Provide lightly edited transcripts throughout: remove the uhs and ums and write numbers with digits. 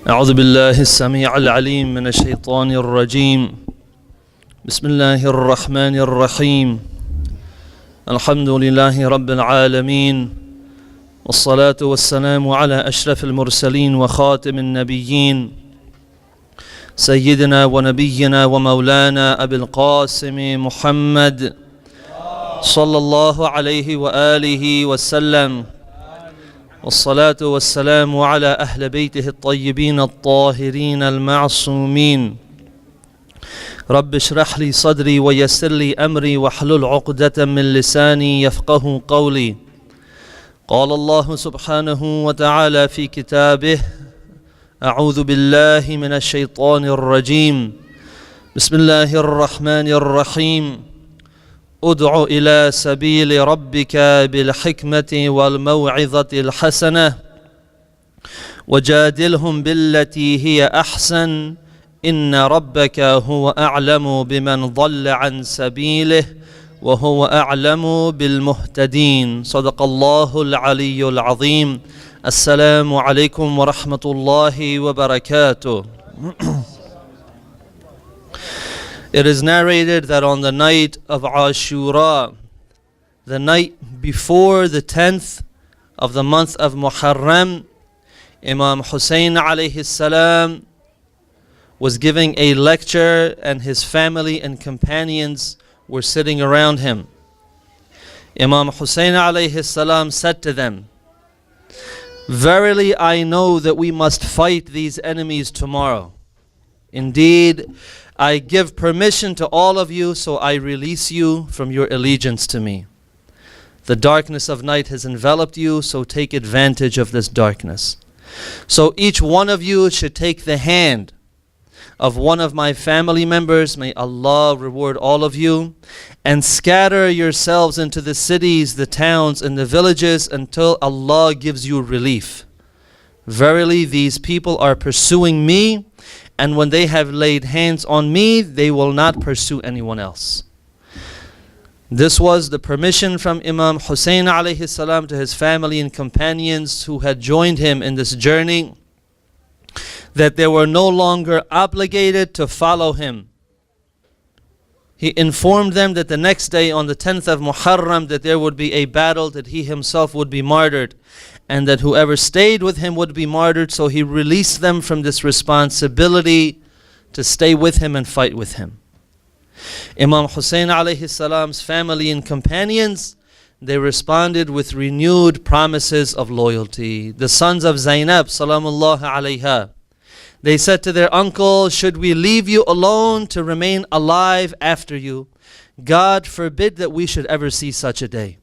أعوذ بالله السميع العليم من الشيطان الرجيم. بسم الله الرحمن الرحيم. الحمد لله رب العالمين، والصلاة والسلام على أشرف المرسلين وخاتم النبيين سيدنا ونبينا ومولانا أبي القاسم محمد صلى الله عليه وآله وسلم، والصلاة والسلام على أهل بيته الطيبين الطاهرين المعصومين. رب اشرح لي صدري ويسر لي أمري واحلل عقدة من لساني يفقه قولي. قال الله سبحانه وتعالى في كتابه: أعوذ بالله من الشيطان الرجيم. بسم الله الرحمن الرحيم. ادع إلى سبيل ربك بالحكمة والموعظة الحسنة وجادلهم بالتي هي أحسن إن ربك هو أعلم بمن ضل عن سبيله وهو أعلم بالمهتدين. صدق الله العلي العظيم. السلام عليكم ورحمة الله وبركاته. It is narrated that on the night of Ashura, the night before the 10th of the month of Muharram, Imam Hussein alayhi salam was giving a lecture and his family and companions were sitting around him. Imam Hussein alayhi salam said to them, "Verily I know that we must fight these enemies tomorrow. Indeed, I give permission to all of you, so I release you from your allegiance to me. The darkness of night has enveloped you, so take advantage of this darkness. So each one of you should take the hand of one of my family members, may Allah reward all of you, and scatter yourselves into the cities, the towns, and the villages until Allah gives you relief. Verily these people are pursuing me, and when they have laid hands on me, they will not pursue anyone else." This was the permission from Imam Hussein alayhi salam to his family and companions who had joined him in this journey, that they were no longer obligated to follow him. He informed them that the next day on the 10th of Muharram that there would be a battle, that he himself would be martyred, and that whoever stayed with him would be martyred. So he released them from this responsibility to stay with him and fight with him. Imam Hussein alayhi salam's family and companions, they responded with renewed promises of loyalty. The sons of Zainab salamullah alayha, they said to their uncle, "Should we leave you alone to remain alive after you? God forbid that we should ever see such a day."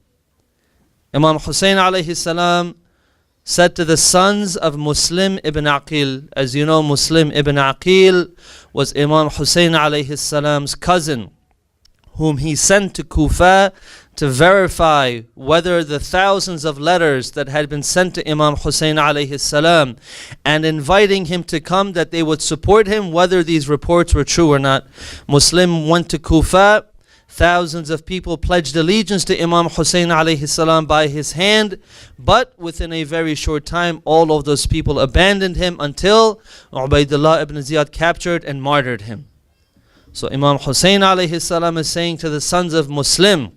Imam Hussein alayhi salam said to the sons of Muslim ibn Aqil, as you know, Muslim ibn Aqil was Imam Hussein alayhi salam's cousin, whom he sent to Kufa to verify whether the thousands of letters that had been sent to Imam Hussein alayhi salam and inviting him to come, that they would support him, whether these reports were true or not. Muslim went to Kufa. Thousands of people pledged allegiance to Imam Hussein alayhi salam by his hand, but within a very short time all of those people abandoned him until Ubaidullah ibn Ziyad captured and martyred him. So Imam Hussein alayhi salam is saying to the sons of Muslim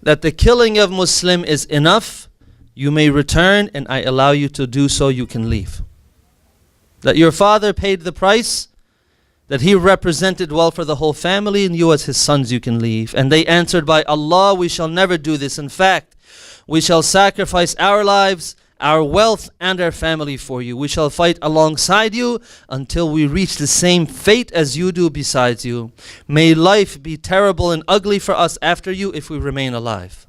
that the killing of Muslim is enough. You may return and I allow you to do so, you can leave. That your father paid the price, that he represented well for the whole family, and you as his sons, you can leave. And they answered, "By Allah, we shall never do this. In fact, we shall sacrifice our lives, our wealth, and our family for you. We shall fight alongside you until we reach the same fate as you do besides you. May life be terrible and ugly for us after you if we remain alive."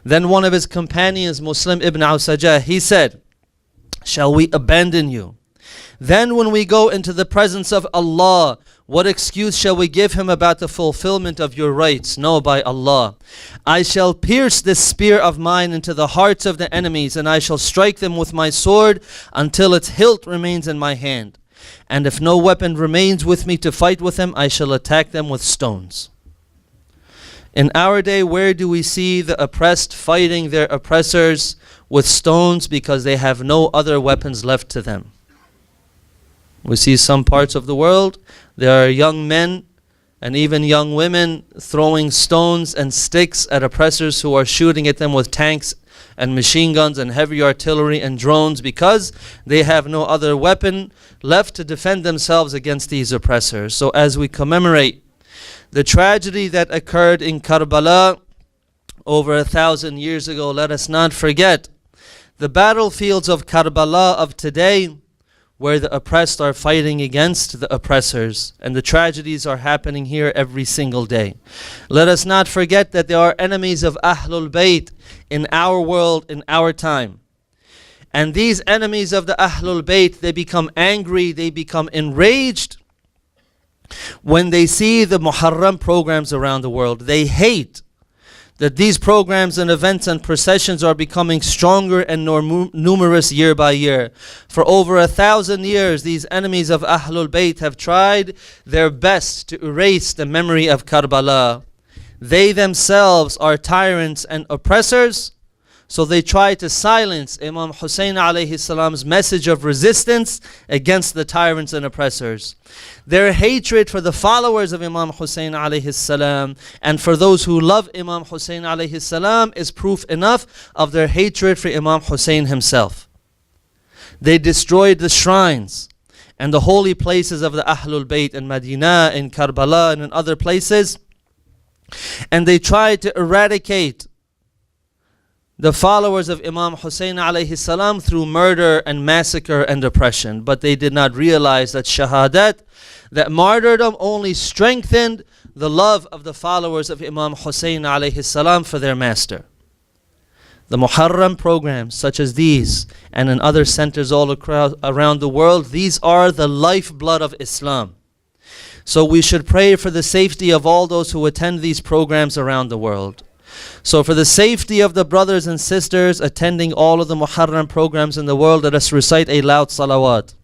Then one of his companions, Muslim ibn Awsajah, he said, "Shall we abandon you? Then when we go into the presence of Allah, what excuse shall we give him about the fulfillment of your rights? No, by Allah, I shall pierce this spear of mine into the hearts of the enemies, and I shall strike them with my sword until its hilt remains in my hand. And if no weapon remains with me to fight with them, I shall attack them with stones." In our day, where do we see the oppressed fighting their oppressors with stones because they have no other weapons left to them? We see some parts of the world, there are young men and even young women throwing stones and sticks at oppressors who are shooting at them with tanks and machine guns and heavy artillery and drones, because they have no other weapon left to defend themselves against these oppressors. So as we commemorate the tragedy that occurred in Karbala over 1,000 years ago, let us not forget the battlefields of Karbala of today, where the oppressed are fighting against the oppressors, and the tragedies are happening here every single day. Let us not forget that there are enemies of Ahlul Bayt in our world, in our time. And these enemies of the Ahlul Bayt, they become angry, they become enraged when they see the Muharram programs around the world. They hate that these programs and events and processions are becoming stronger and more numerous year by year. For over 1,000 years, these enemies of Ahlul Bayt have tried their best to erase the memory of Karbala. They themselves are tyrants and oppressors, so they try to silence Imam Hussein alayhi salam's message of resistance against the tyrants and oppressors. Their hatred for the followers of Imam Hussein alayhi salam and for those who love Imam Hussein alayhi salam is proof enough of their hatred for Imam Hussein himself. They destroyed the shrines and the holy places of the Ahlul Bayt in Medina, in Karbala, and in other places, and they tried to eradicate the followers of Imam Hussein alayhi salam through murder and massacre and oppression. But they did not realize that shahadat, that martyrdom, only strengthened the love of the followers of Imam Hussein alayhi salam for their master. The Muharram programs such as these and in other centers all around the world, these are the lifeblood of Islam. So we should pray for the safety of all those who attend these programs around the world. So for the safety of the brothers and sisters attending all of the Muharram programs in the world, let us recite a loud salawat.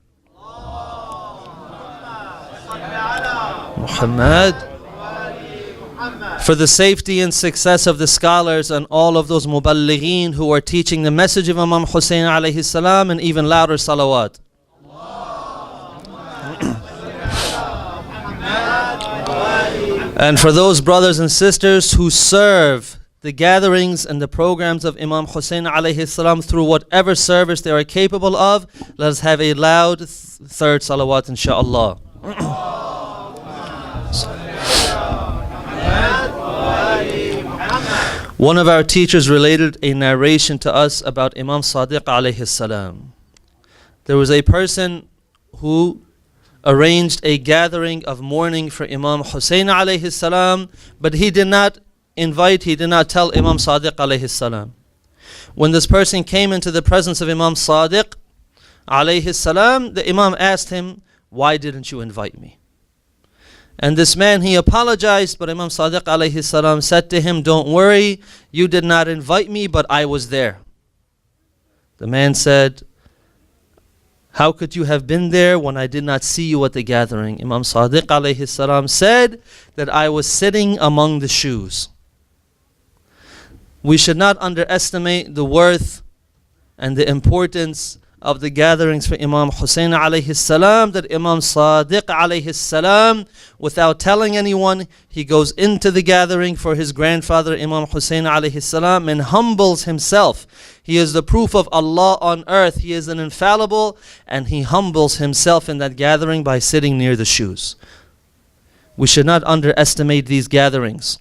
Muhammad. For the safety and success of the scholars and all of those muballighin who are teaching the message of Imam Hussein alayhi salam, and even louder salawat. And for those brothers and sisters who serve the gatherings and the programs of Imam Hussein alayhi salam through whatever service they are capable of, let us have a loud third salawat, inshaAllah. One of our teachers related a narration to us about Imam Sadiq alayhi salam. There was a person who arranged a gathering of mourning for Imam Hussein alayhi salam, but he did not tell Imam Sadiq alayhi salam. When this person came into the presence of Imam Sadiq alayhi salam, the Imam asked him, "Why didn't you invite me?" And this man, he apologized, but Imam Sadiq alayhi salam said to him, "Don't worry, you did not invite me, but I was there." The man said, "How could you have been there when I did not see you at the gathering?" Imam Sadiq alayhi salam said that I was sitting among the shoes. We should not underestimate the worth and the importance of the gatherings for Imam Hussein alayhi salam, that Imam Sadiq alayhi salam, without telling anyone, he goes into the gathering for his grandfather Imam Hussein alayhi salam and humbles himself. He is the proof of Allah on earth. He is an infallible, and he humbles himself in that gathering by sitting near the shoes. We should not underestimate these gatherings,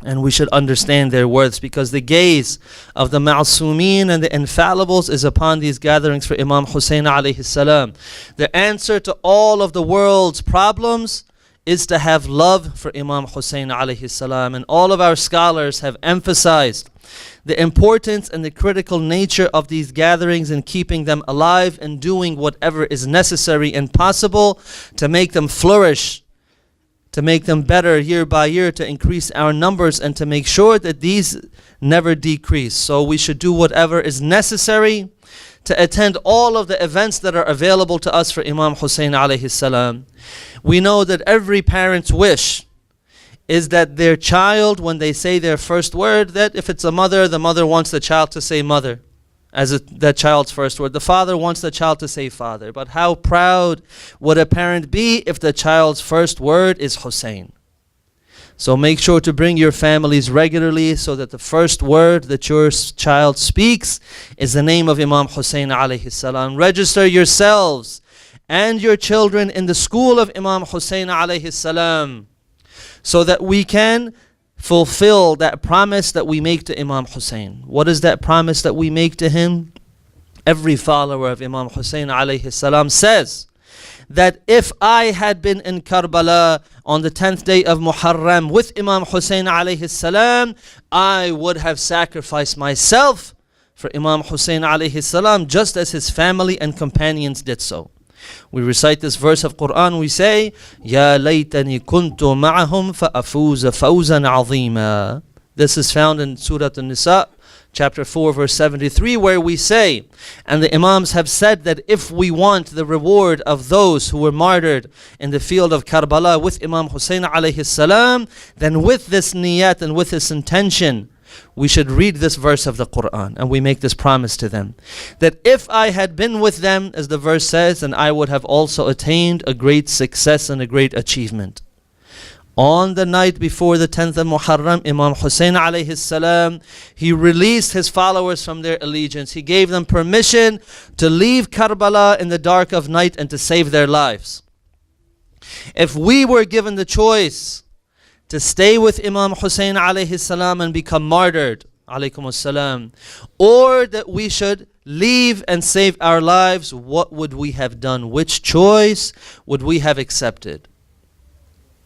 and we should understand their worths, because the gaze of the ma'asumeen and the infallibles is upon these gatherings for Imam Hussein alayhi salam. The answer to all of the world's problems is to have love for Imam Hussein alayhi salam, and all of our scholars have emphasized the importance and the critical nature of these gatherings and keeping them alive and doing whatever is necessary and possible to make them flourish, to make them better year by year, to increase our numbers, and to make sure that these never decrease. So we should do whatever is necessary to attend all of the events that are available to us for Imam Hussein alayhi salam. We know that every parent's wish is that their child, when they say their first word, that if it's a mother, the mother wants the child to say mother. as that child's first word. The father wants the child to say father. But how proud would a parent be if the child's first word is Hussein? So make sure to bring your families regularly so that the first word that your child speaks is the name of Imam Hussein alayhi salam. Register yourselves and your children in the school of Imam Hussein alayhi salam so that we can fulfill that promise that we make to Imam Hussein. What is that promise that we make to him? Every follower of Imam Hussein alayhi salam says that if I had been in Karbala on the 10th day of Muharram with Imam Hussein alayhi salam, I would have sacrificed myself for Imam Hussein alayhi salam, just as his family and companions did so. We recite this verse of Quran, we say, Ya laytani kuntu ma'ahum fa'afuza fawzan azima. This is found in Surah An-Nisa, chapter 4, verse 73, where we say, and the Imams have said that if we want the reward of those who were martyred in the field of Karbala with Imam Hussein alayhi salam, then with this niyat and with this intention, we should read this verse of the Quran, and we make this promise to them, that if I had been with them, as the verse says, then I would have also attained a great success and a great achievement. On the night before the 10th of Muharram, Imam Hussein alayhi salam, he released his followers from their allegiance. He gave them permission to leave Karbala in the dark of night and to save their lives. If we were given the choice to stay with Imam Hussein alayhi salam and become martyred, alaykum assalam, or that we should leave and save our lives, what would we have done? Which choice would we have accepted?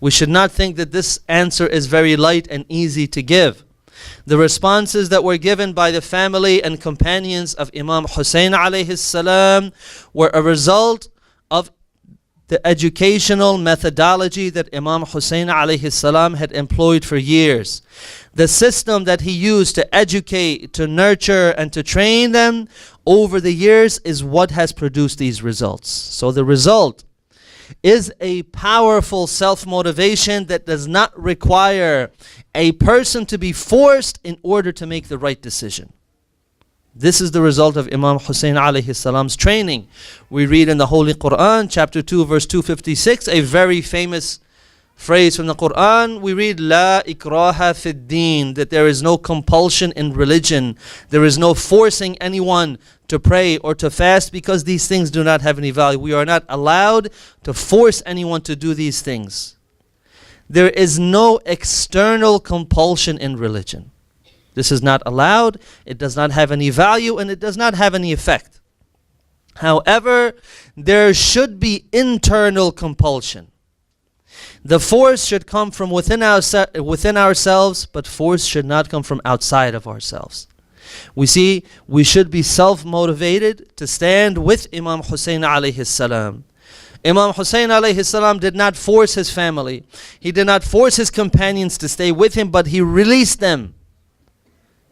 We should not think that this answer is very light and easy to give. The responses that were given by the family and companions of Imam Hussein alayhi salam were a result of the educational methodology that Imam Hussein alayhi salam had employed for years. The system that he used to educate, to nurture, and to train them over the years is what has produced these results. So the result is a powerful self-motivation that does not require a person to be forced in order to make the right decision. This is the result of Imam Hussein alayhi salam's training. We read in the Holy Quran, chapter 2, verse 256, a very famous phrase from the Quran. We read, La ikraha fid deen, that there is no compulsion in religion. There is no forcing anyone to pray or to fast, because these things do not have any value. We are not allowed to force anyone to do these things. There is no external compulsion in religion. This is not allowed, it does not have any value, and it does not have any effect. However, there should be internal compulsion. The force should come from within ourselves, but force should not come from outside of ourselves. We see we should be self-motivated to stand with Imam Hussein alayhi salam. Imam Hussein alayhi salam did not force his family. He did not force his companions to stay with him, but he released them.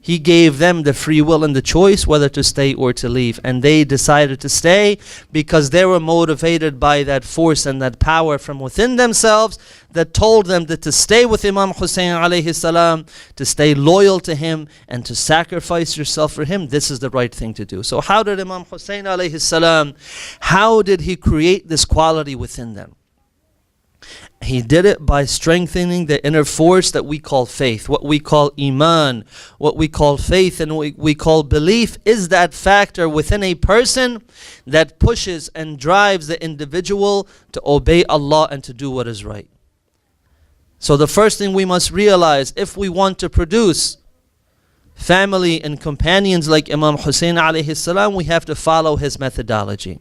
He gave them the free will and the choice whether to stay or to leave. And they decided to stay because they were motivated by that force and that power from within themselves that told them that to stay with Imam Hussein alayhi salam, to stay loyal to him and to sacrifice yourself for him, this is the right thing to do. So how did Imam Hussein alayhi salam, how did he create this quality within them? He did it by strengthening the inner force that we call faith. What we call Iman, what we call faith, and what we call belief is that factor within a person that pushes and drives the individual to obey Allah and to do what is right. So the first thing we must realize, if we want to produce family and companions like Imam Hussein alayhi salam, we have to follow his methodology.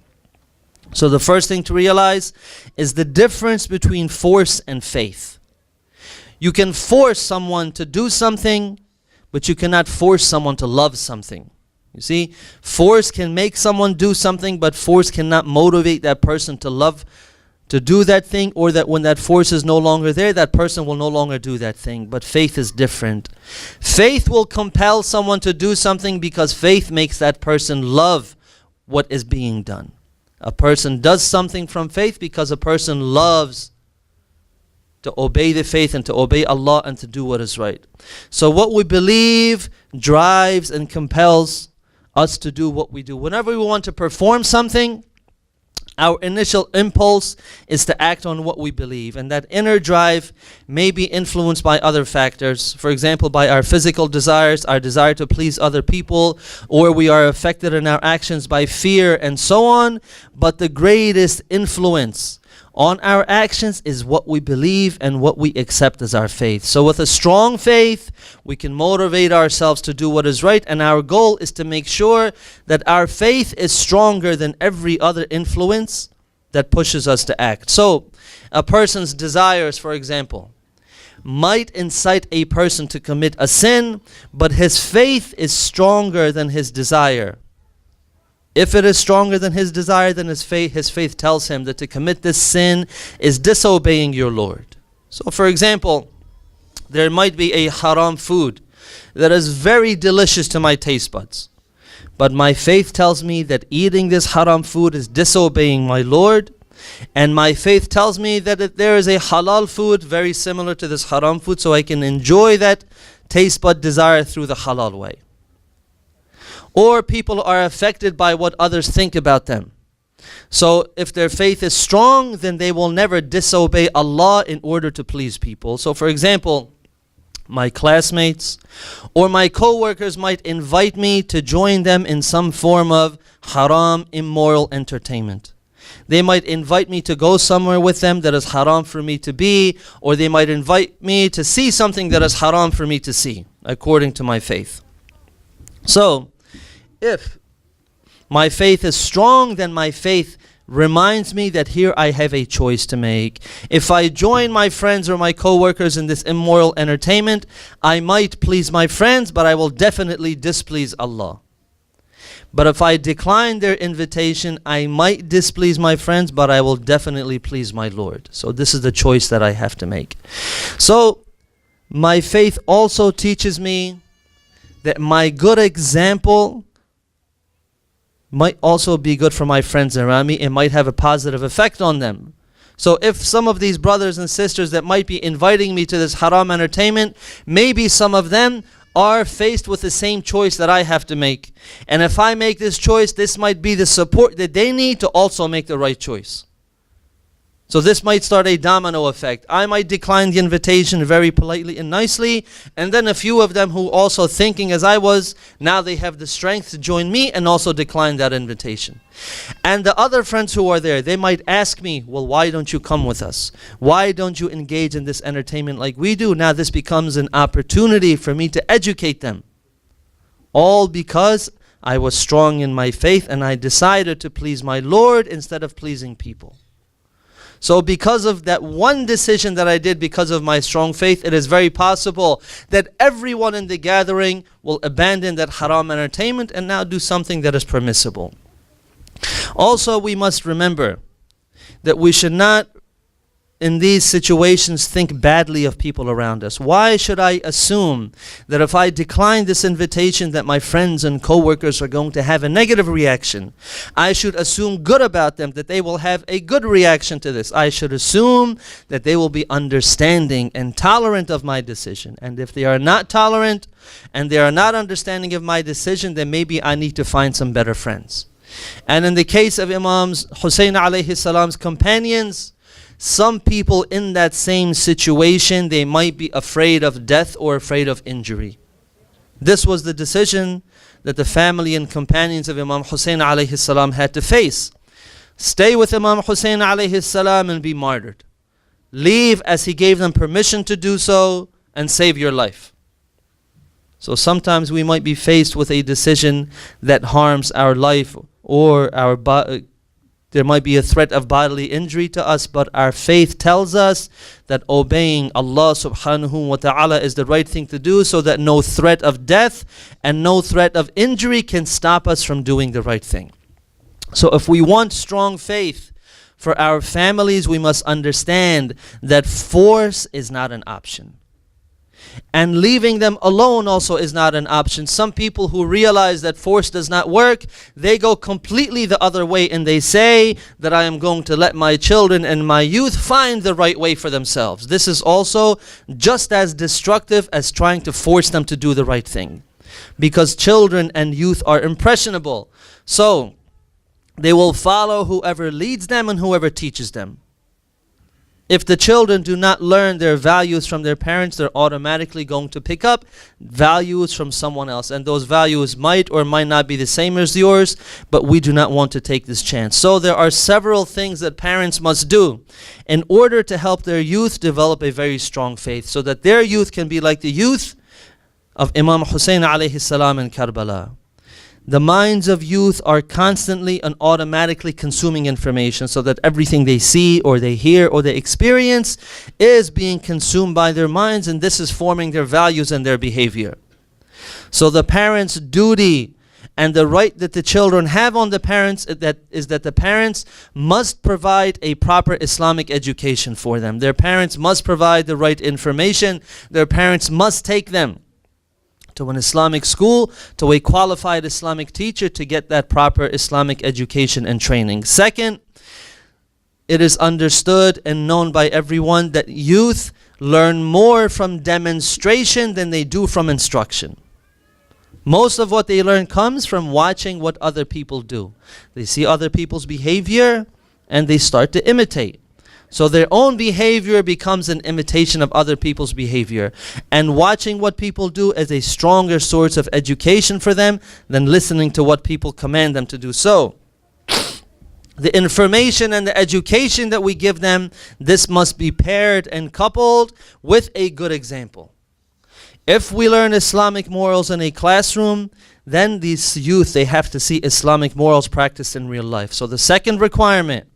So the first thing to realize is the difference between force and faith. You can force someone to do something, but you cannot force someone to love something. You see, force can make someone do something, but force cannot motivate that person to love, to do that thing, or that when that force is no longer there, that person will no longer do that thing. But faith is different. Faith will compel someone to do something because faith makes that person love what is being done. A person does something from faith because a person loves to obey the faith and to obey Allah and to do what is right. So what we believe drives and compels us to do what we do. Whenever we want to perform something, our initial impulse is to act on what we believe, and that inner drive may be influenced by other factors. For example, by our physical desires, our desire to please other people, or we are affected in our actions by fear and so on. But the greatest influence on our actions is what we believe and what we accept as our faith. So with a strong faith, we can motivate ourselves to do what is right, and our goal is to make sure that our faith is stronger than every other influence that pushes us to act. So a person's desires, for example, might incite a person to commit a sin, but his faith is stronger than his desire. If it is stronger than his desire, then his faith tells him that to commit this sin is disobeying your Lord. So for example, there might be a haram food that is very delicious to my taste buds, but my faith tells me that eating this haram food is disobeying my Lord, and my faith tells me that if there is a halal food very similar to this haram food, so I can enjoy that taste bud desire through the halal way. Or people are affected by what others think about them. So if their faith is strong, then they will never disobey Allah in order to please people. So for example, my classmates or my co-workers might invite me to join them in some form of haram, immoral entertainment. They might invite me to go somewhere with them that is haram for me to be, or they might invite me to see something that is haram for me to see, according to my faith. So if my faith is strong, then my faith reminds me that here I have a choice to make. If I join my friends or my co-workers in this immoral entertainment, I might please my friends, but I will definitely displease Allah. But if I decline their invitation, I might displease my friends, but I will definitely please my Lord. So this is the choice that I have to make. So my faith also teaches me that my good example might also be good for my friends around me. It might have a positive effect on them. So if some of these brothers and sisters that might be inviting me to this haram entertainment, maybe some of them are faced with the same choice that I have to make. And if I make this choice, this might be the support that they need to also make the right choice. So this might start a domino effect. I might decline the invitation very politely and nicely, and then a few of them who also thinking as I was, now they have the strength to join me and also decline that invitation. And the other friends who are there, they might ask me, well, why don't you come with us? Why don't you engage in this entertainment like we do? Now this becomes an opportunity for me to educate them. All because I was strong in my faith and I decided to please my Lord instead of pleasing people. So because of that one decision that I did because of my strong faith, it is very possible that everyone in the gathering will abandon that haram entertainment and now do something that is permissible. Also, we must remember that we should not in these situations think badly of people around us. Why should I assume that if I decline this invitation that my friends and co-workers are going to have a negative reaction? I should assume good about them, that they will have a good reaction to this. I should assume that they will be understanding and tolerant of my decision. And if they are not tolerant and they are not understanding of my decision, then maybe I need to find some better friends. And in the case of Imam Hussein alayhi salam's companions, some people in that same situation, they might be afraid of death or afraid of injury. This was the decision that the family and companions of Imam Hussein alayhi salam had to face. Stay with Imam Hussein alayhi salam and be martyred. Leave as he gave them permission to do so and save your life. So sometimes we might be faced with a decision that harms our life or our body. There might be a threat of bodily injury to us, but our faith tells us that obeying Allah subhanahu wa ta'ala is the right thing to do, so that no threat of death and no threat of injury can stop us from doing the right thing. So if we want strong faith for our families, we must understand that force is not an option. And leaving them alone also is not an option. Some people who realize that force does not work, they go completely the other way and they say that I am going to let my children and my youth find the right way for themselves. This is also just as destructive as trying to force them to do the right thing. because children and youth are impressionable. So they will follow whoever leads them and whoever teaches them. If the children do not learn their values from their parents, they're automatically going to pick up values from someone else. And those values might or might not be the same as yours, but we do not want to take this chance. So there are several things that parents must do in order to help their youth develop a very strong faith, so that their youth can be like the youth of Imam Hussein alayhi salam in Karbala. The minds of youth are constantly and automatically consuming information, so that everything they see or they hear or they experience is being consumed by their minds, and this is forming their values and their behavior. So the parents' duty and the right that the children have on the parents is that the parents must provide a proper Islamic education for them. Their parents must provide the right information. Their parents must take them to an Islamic school, to a qualified Islamic teacher, to get that proper Islamic education and training. Second, it is understood and known by everyone that youth learn more from demonstration than they do from instruction. Most of what they learn comes from watching what other people do. They see other people's behavior and they start to imitate. So their own behavior becomes an imitation of other people's behavior. And watching what people do is a stronger source of education for them than listening to what people command them to do. So the information and the education that we give them, this must be paired and coupled with a good example. If we learn Islamic morals in a classroom, then these youth, they have to see Islamic morals practiced in real life. So the second requirement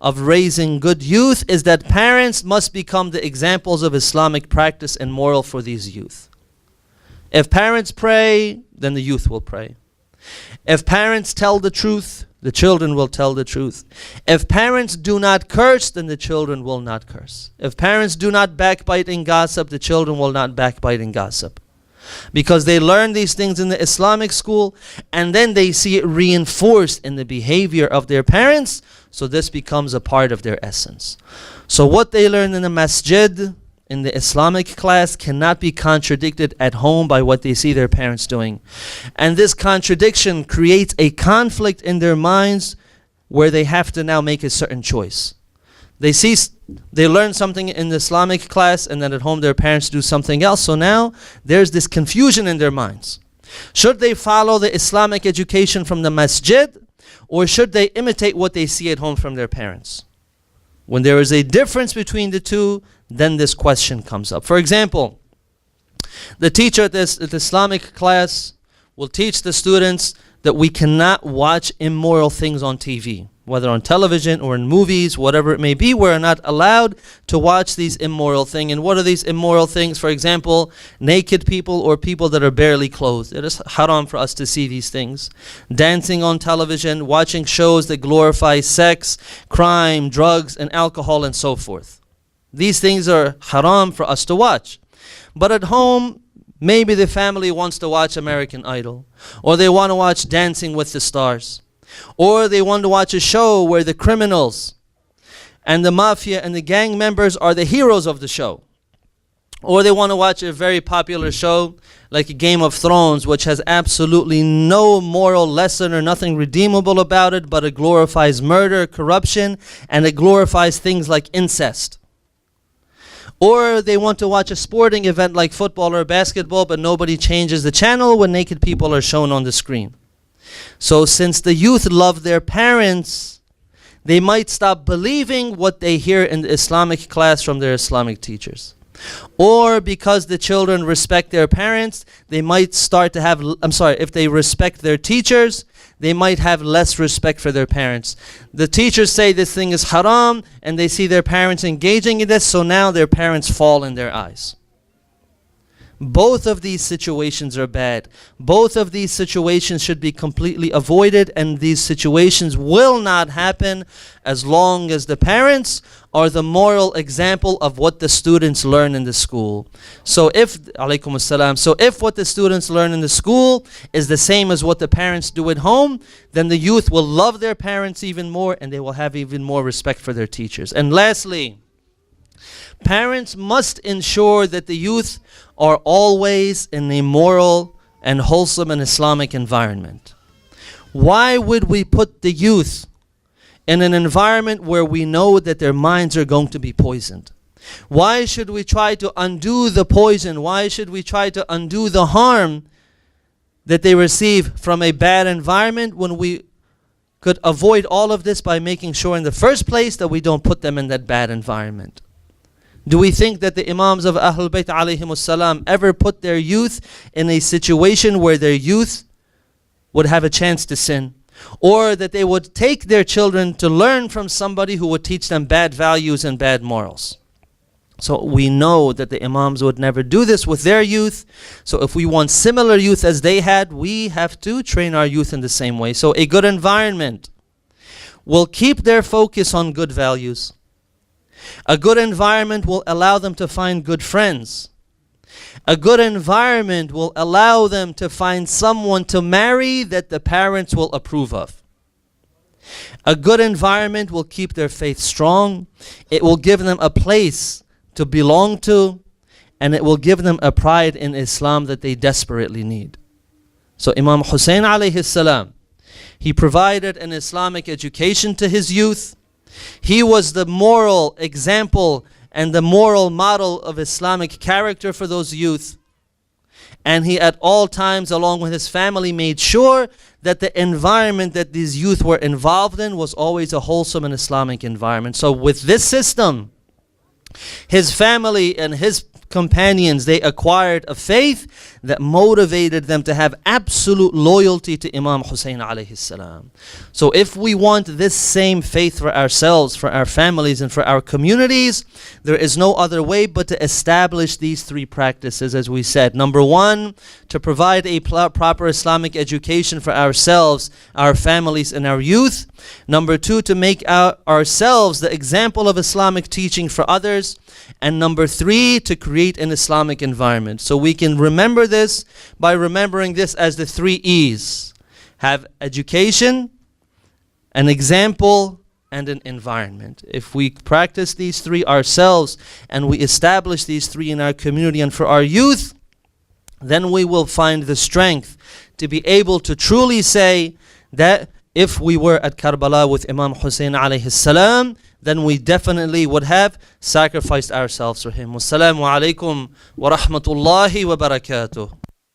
of raising good youth is that parents must become the examples of Islamic practice and moral for these youth. If parents pray, then the youth will pray. If parents tell the truth, the children will tell the truth. If parents do not curse, then the children will not curse. If parents do not backbite and gossip, the children will not backbite and gossip. Because they learn these things in the Islamic school, and then they see it reinforced in the behavior of their parents, so this becomes a part of their essence. So what they learn in the Masjid, in the Islamic class, cannot be contradicted at home by what they see their parents doing. And this contradiction creates a conflict in their minds where they have to now make a certain choice. They learn something in the Islamic class, and then at home their parents do something else. So now there's this confusion in their minds. Should they follow the Islamic education from the Masjid, or should they imitate what they see at home from their parents? When there is a difference between the two, then this question comes up. For example, the teacher at the Islamic class will teach the students that we cannot watch immoral things on TV, whether on television or in movies, whatever it may be. We're not allowed to watch these immoral things. And what are these immoral things? For example, naked people or people that are barely clothed. It is haram for us to see these things. Dancing on television, watching shows that glorify sex, crime, drugs, and alcohol, and so forth. These things are haram for us to watch. But at home, maybe the family wants to watch American Idol, or they want to watch Dancing with the Stars, or they want to watch a show where the criminals and the mafia and the gang members are the heroes of the show. Or they want to watch a very popular show like Game of Thrones, which has absolutely no moral lesson or nothing redeemable about it, but it glorifies murder, corruption, and it glorifies things like incest. Or they want to watch a sporting event like football or basketball, but nobody changes the channel when naked people are shown on the screen. So since the youth love their parents, they might stop believing what they hear in the Islamic class from their Islamic teachers. Or because the children respect their parents, they might start to have, if they respect their teachers, they might have less respect for their parents. The teachers say this thing is haram, and they see their parents engaging in this, so now their parents fall in their eyes. Both of these situations are bad. Both of these situations should be completely avoided, and these situations will not happen as long as the parents are the moral example of what the students learn in the school. So if what the students learn in the school is the same as what the parents do at home, then the youth will love their parents even more, and they will have even more respect for their teachers. And lastly, parents must ensure that the youth are always in a moral and wholesome and Islamic environment. Why would we put the youth in an environment where we know that their minds are going to be poisoned? Why should we try to undo the poison? Why should we try to undo the harm that they receive from a bad environment when we could avoid all of this by making sure in the first place that we don't put them in that bad environment? Do we think that the Imams of Ahlul Bayt alayhimus salam ever put their youth in a situation where their youth would have a chance to sin? Or that they would take their children to learn from somebody who would teach them bad values and bad morals? So we know that the Imams would never do this with their youth. So if we want similar youth as they had, we have to train our youth in the same way. So a good environment will keep their focus on good values. A good environment will allow them to find good friends. A good environment will allow them to find someone to marry that the parents will approve of. A good environment will keep their faith strong. It will give them a place to belong to, and it will give them a pride in Islam that they desperately need. So Imam Hussein alayhi salam, he provided an Islamic education to his youth. He was the moral example and the moral model of Islamic character for those youth. And he at all times, along with his family, made sure that the environment that these youth were involved in was always a wholesome and Islamic environment. So with this system, his family and his companions, they acquired a faith that motivated them to have absolute loyalty to Imam Hussein alayhi salam. So if we want this same faith for ourselves, for our families, and for our communities, there is no other way but to establish these three practices, as we said. Number one, to provide a proper Islamic education for ourselves, our families, and our youth. Number two, to make ourselves the example of Islamic teaching for others. And number three, to create an Islamic environment. So we can remember this by remembering this as the 3 E's. Have education, an example, and an environment. If we practice these three ourselves and we establish these three in our community and for our youth, then we will find the strength to be able to truly say that if we were at Karbala with Imam Hussein alayhi salam, then we definitely would have sacrificed ourselves for him. Wassalamu alaikum wa rahmatullahi wa barakatuh.